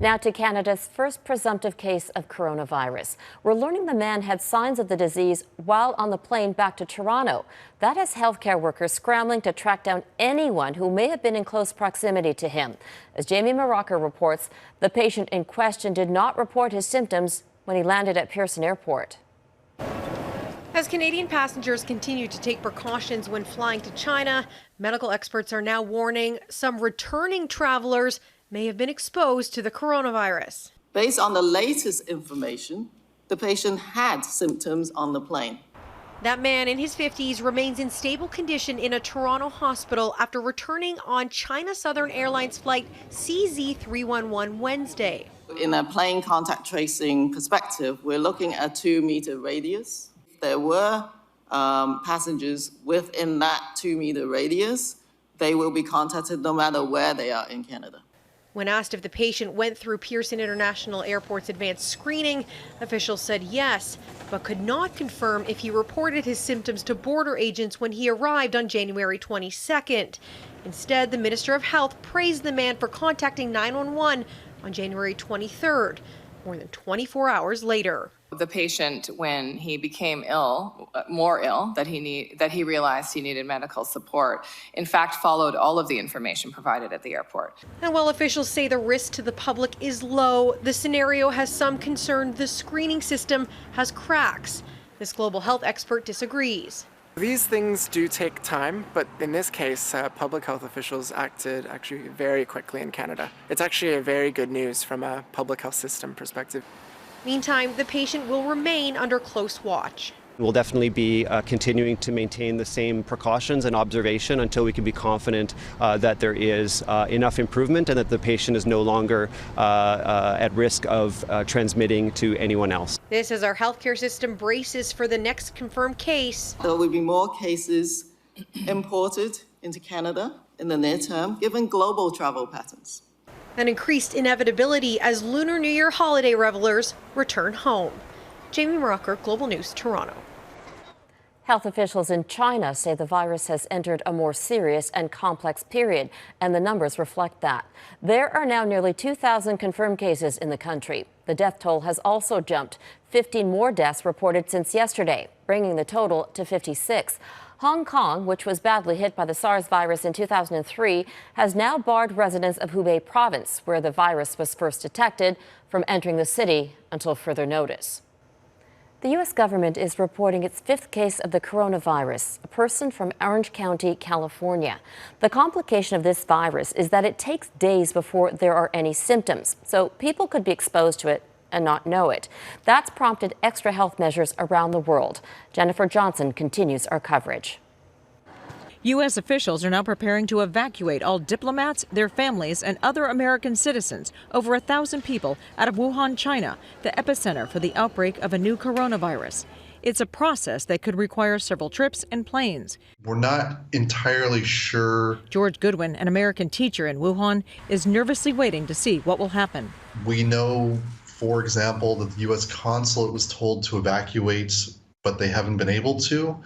Now to Canada's first presumptive case of coronavirus. We're learning the man had signs of the disease while on the plane back to Toronto. That has healthcare workers scrambling to track down anyone who may have been in close proximity to him. As Jamie Maraucher reports, the patient in question did not report his symptoms when he landed at Pearson Airport. As Canadian passengers continue to take precautions when flying to China, medical experts are now warning some returning travelers may have been exposed to the coronavirus. Based on the latest information, the patient had symptoms on the plane. That man in his 50s remains in stable condition in a Toronto hospital after returning on China Southern Airlines flight CZ311 Wednesday. In a plane contact tracing perspective, we're looking at a 2-meter radius. There were passengers within that 2-meter radius. They will be contacted no matter where they are in Canada. When asked if the patient went through Pearson International Airport's advanced screening, officials said yes, but could not confirm if he reported his symptoms to border agents when he arrived on January 22nd. Instead, the Minister of Health praised the man for contacting 911 on January 23rd, more than 24 hours later. The patient, when he became ill, more ill, that he realized he needed medical support, in fact followed all of the information provided at the airport. And while officials say the risk to the public is low, the scenario has some concern the screening system has cracks. This global health expert disagrees. These things do take time, but in this case, public health officials acted actually very quickly in Canada. It's actually a very good news from a public health system perspective. Meantime, the patient will remain under close watch. We'll definitely be continuing to maintain the same precautions and observation until we can be confident that there is enough improvement and that the patient is no longer at risk of transmitting to anyone else. This as our healthcare system braces for the next confirmed case. There will be more cases imported into Canada in the near term, given global travel patterns. An increased inevitability as Lunar New Year holiday revelers return home. Jamie Maraucher, Global News, Toronto. Health officials in China say the virus has entered a more serious and complex period, and the numbers reflect that. There are now nearly 2,000 confirmed cases in the country. The death toll has also jumped. 15 more deaths reported since yesterday, bringing the total to 56. Hong Kong, which was badly hit by the SARS virus in 2003, has now barred residents of Hubei province, where the virus was first detected, from entering the city until further notice. The U.S. government is reporting its 5th case of the coronavirus, a person from Orange County, California. The complication of this virus is that it takes days before there are any symptoms, so people could be exposed to it and not know it. That's prompted extra health measures around the world. Jennifer Johnson continues our coverage. U.S. officials are now preparing to evacuate all diplomats, their families, and other American citizens, over 1,000 people, out of Wuhan, China, the epicenter for the outbreak of a new coronavirus. It's a process that could require several trips and planes. We're not entirely sure. George Goodwin, an American teacher in Wuhan, is nervously waiting to see what will happen. We know, for example, that the U.S. consulate was told to evacuate, but they haven't been able to.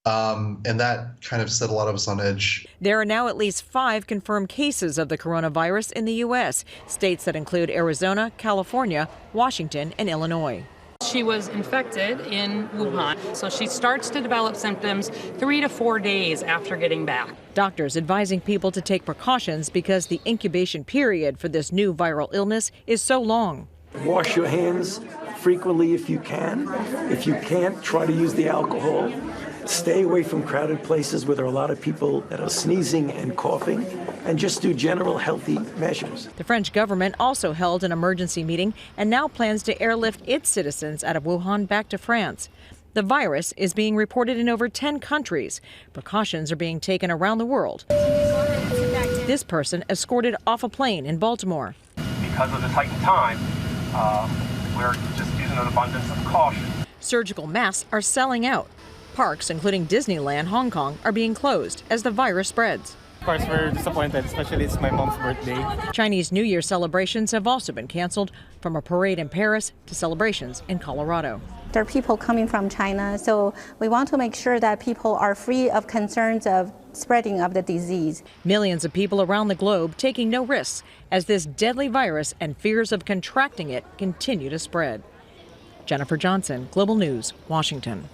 And that kind of set a lot of us on edge. There are now at least 5 confirmed cases of the coronavirus in the U.S., states that include Arizona, California, Washington, and Illinois. She was infected in Wuhan, so she starts to develop symptoms 3 to 4 days after getting back. Doctors advising people to take precautions because the incubation period for this new viral illness is so long. Wash your hands frequently if you can. If you can't, try to use the alcohol. Stay away from crowded places where there are a lot of people that are sneezing and coughing, and just do general healthy measures. The French government also held an emergency meeting and now plans to airlift its citizens out of Wuhan back to France. The virus is being reported in over 10 countries. Precautions are being taken around the world. This person escorted off a plane in Baltimore. Because of the tightened time, we're just using an abundance of caution. Surgical masks are selling out. Parks, including Disneyland Hong Kong, are being closed as the virus spreads. course, we're disappointed, especially it's my mom's birthday. Chinese New Year celebrations have also been canceled, from a parade in Paris to celebrations in Colorado. There are people coming from China, so we want to make sure that people are free of concerns of spreading of the disease. Millions of people around the globe taking no risks as this deadly virus and fears of contracting it continue to spread. Jennifer Johnson, Global News, Washington.